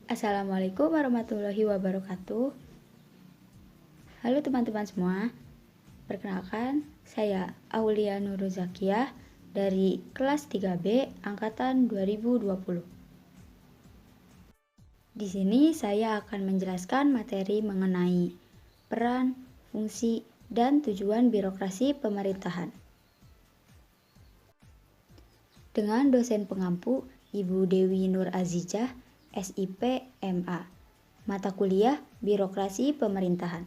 Assalamualaikum warahmatullahi wabarakatuh. Halo teman-teman semua. Perkenalkan, saya Aulia Nurul Zakiyah dari kelas 3B angkatan 2020. Di sini saya akan menjelaskan materi mengenai peran, fungsi, dan tujuan birokrasi pemerintahan. Dengan dosen pengampu Ibu Dewi Nur Azizah, SIP MA. Mata kuliah Birokrasi Pemerintahan.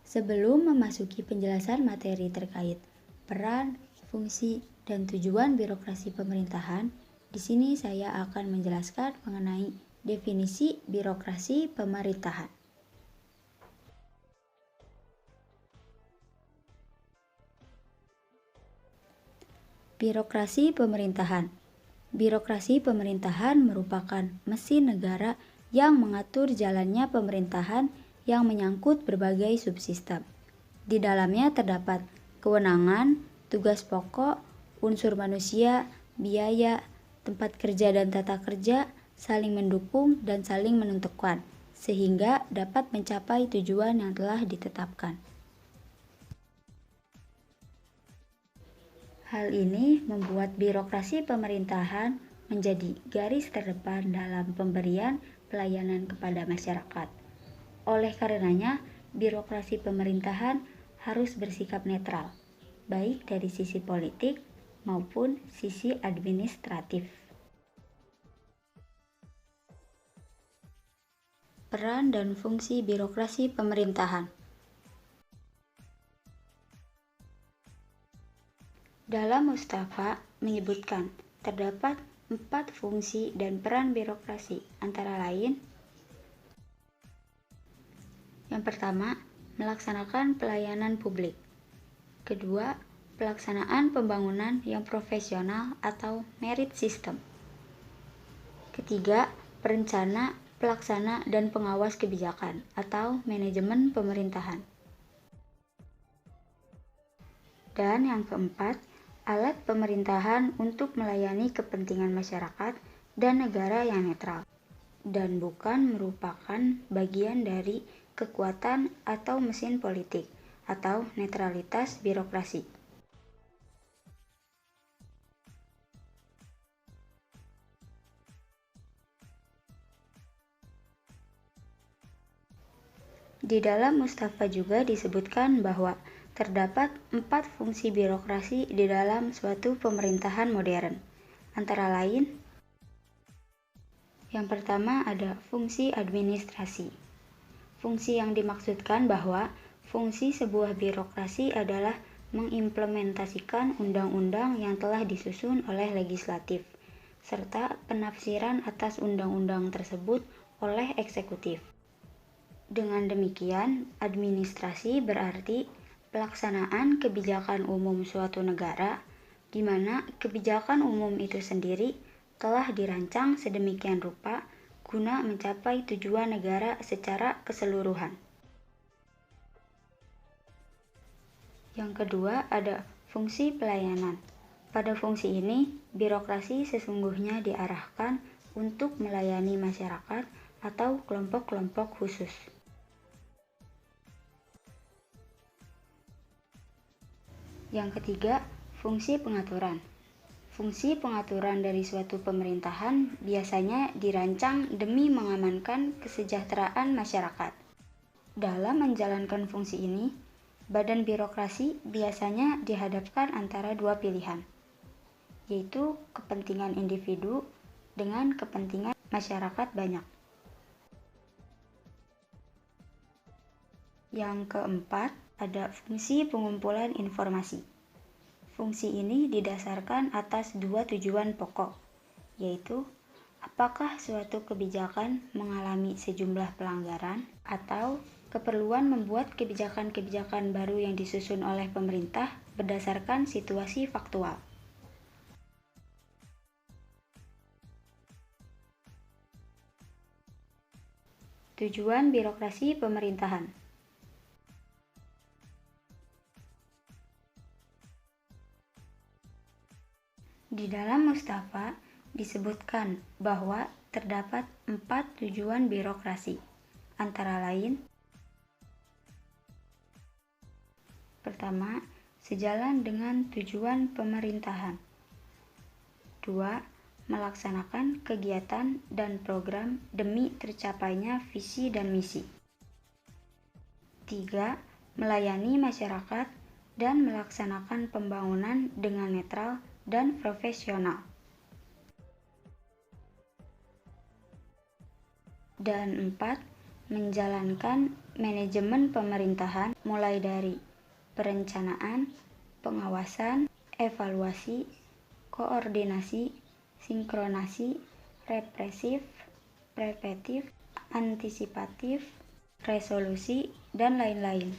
Sebelum memasuki penjelasan materi terkait peran, fungsi, dan tujuan birokrasi pemerintahan, di sini saya akan menjelaskan mengenai definisi birokrasi pemerintahan. Birokrasi pemerintahan. Birokrasi pemerintahan merupakan mesin negara yang mengatur jalannya pemerintahan yang menyangkut berbagai subsistem. Di dalamnya terdapat kewenangan, tugas pokok, unsur manusia, biaya, tempat kerja dan tata kerja, saling mendukung dan saling menentukan, sehingga dapat mencapai tujuan yang telah ditetapkan. Hal ini membuat birokrasi pemerintahan menjadi garis terdepan dalam pemberian pelayanan kepada masyarakat. Oleh karenanya, birokrasi pemerintahan harus bersikap netral, baik dari sisi politik maupun sisi administratif. Peran dan fungsi birokrasi pemerintahan. Dalam Mustafa menyebutkan terdapat 4 fungsi dan peran birokrasi, antara lain: yang pertama, melaksanakan pelayanan publik. Kedua, pelaksanaan pembangunan yang profesional atau merit system. Ketiga, perencana, pelaksana, dan pengawas kebijakan atau manajemen pemerintahan. Dan yang keempat, alat pemerintahan untuk melayani kepentingan masyarakat dan negara yang netral, dan bukan merupakan bagian dari kekuatan atau mesin politik atau netralitas birokrasi. Di dalam Mustafa juga disebutkan bahwa terdapat 4 fungsi birokrasi di dalam suatu pemerintahan modern, antara lain: yang pertama ada fungsi administrasi. Fungsi yang dimaksudkan bahwa fungsi sebuah birokrasi adalah mengimplementasikan undang-undang yang telah disusun oleh legislatif, serta penafsiran atas undang-undang tersebut oleh eksekutif. Dengan demikian, administrasi berarti pelaksanaan kebijakan umum suatu negara, di mana kebijakan umum itu sendiri telah dirancang sedemikian rupa guna mencapai tujuan negara secara keseluruhan. Yang kedua ada fungsi pelayanan. Pada fungsi ini, birokrasi sesungguhnya diarahkan untuk melayani masyarakat atau kelompok-kelompok khusus. Yang ketiga, fungsi pengaturan. Fungsi pengaturan dari suatu pemerintahan biasanya dirancang demi mengamankan kesejahteraan masyarakat. Dalam menjalankan fungsi ini, badan birokrasi biasanya dihadapkan antara 2 pilihan, yaitu kepentingan individu dengan kepentingan masyarakat banyak. Yang keempat, ada fungsi pengumpulan informasi. Fungsi ini didasarkan atas 2 tujuan pokok, yaitu apakah suatu kebijakan mengalami sejumlah pelanggaran atau keperluan membuat kebijakan-kebijakan baru yang disusun oleh pemerintah berdasarkan situasi faktual. Tujuan birokrasi pemerintahan. Di dalam Mustafa disebutkan bahwa terdapat 4 tujuan birokrasi, antara lain: pertama, sejalan dengan tujuan pemerintahan. 2. Melaksanakan kegiatan dan program demi tercapainya visi dan misi. 3. Melayani masyarakat dan melaksanakan pembangunan dengan netral dan profesional. Dan 4. Menjalankan manajemen pemerintahan mulai dari perencanaan, pengawasan, evaluasi, koordinasi, sinkronasi, represif, preventif, antisipatif, resolusi, dan lain-lain.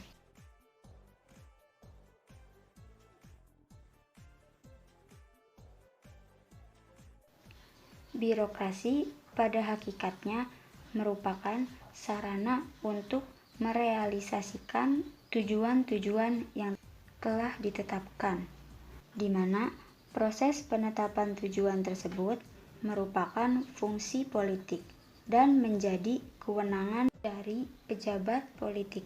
Birokrasi pada hakikatnya merupakan sarana untuk merealisasikan tujuan-tujuan yang telah ditetapkan, di mana proses penetapan tujuan tersebut merupakan fungsi politik dan menjadi kewenangan dari pejabat politik.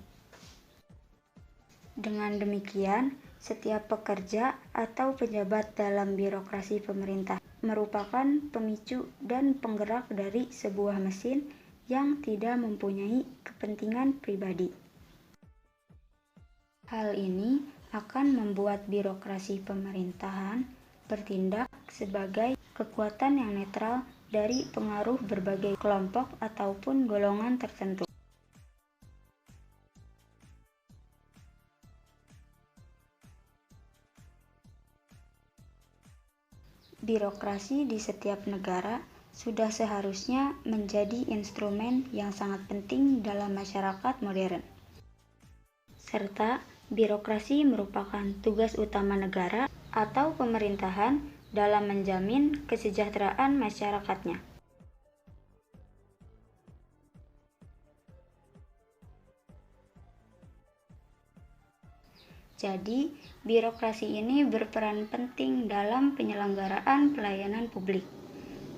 Dengan demikian, setiap pekerja atau pejabat dalam birokrasi pemerintah merupakan pemicu dan penggerak dari sebuah mesin yang tidak mempunyai kepentingan pribadi. Hal ini akan membuat birokrasi pemerintahan bertindak sebagai kekuatan yang netral dari pengaruh berbagai kelompok ataupun golongan tertentu. Birokrasi di setiap negara sudah seharusnya menjadi instrumen yang sangat penting dalam masyarakat modern. Serta birokrasi merupakan tugas utama negara atau pemerintahan dalam menjamin kesejahteraan masyarakatnya. Jadi, birokrasi ini berperan penting dalam penyelenggaraan pelayanan publik.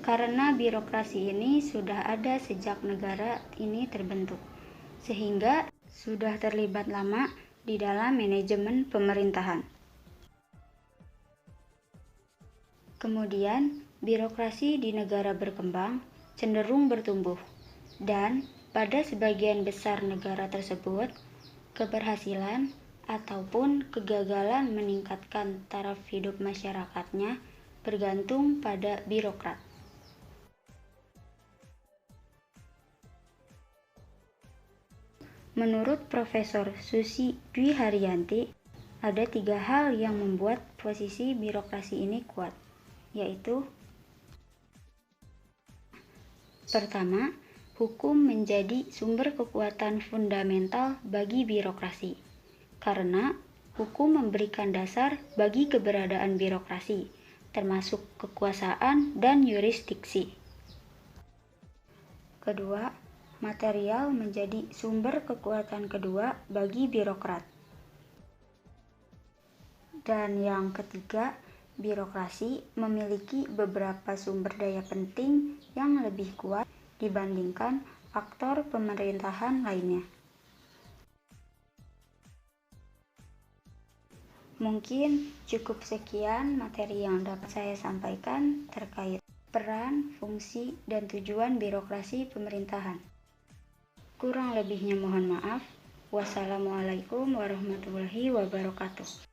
Karena birokrasi ini sudah ada sejak negara ini terbentuk, sehingga sudah terlibat lama di dalam manajemen pemerintahan. Kemudian, birokrasi di negara berkembang cenderung bertumbuh, dan pada sebagian besar negara tersebut, keberhasilan ataupun kegagalan meningkatkan taraf hidup masyarakatnya bergantung pada birokrat. Menurut Profesor Susi Dwi Haryanti, ada 3 hal yang membuat posisi birokrasi ini kuat, yaitu: pertama, hukum menjadi sumber kekuatan fundamental bagi birokrasi, karena hukum memberikan dasar bagi keberadaan birokrasi, termasuk kekuasaan dan yurisdiksi. Kedua, material menjadi sumber kekuatan kedua bagi birokrat. Dan yang ketiga, birokrasi memiliki beberapa sumber daya penting yang lebih kuat dibandingkan aktor pemerintahan lainnya. Mungkin cukup sekian materi yang dapat saya sampaikan terkait peran, fungsi, dan tujuan birokrasi pemerintahan. Kurang lebihnya mohon maaf. Wassalamualaikum warahmatullahi wabarakatuh.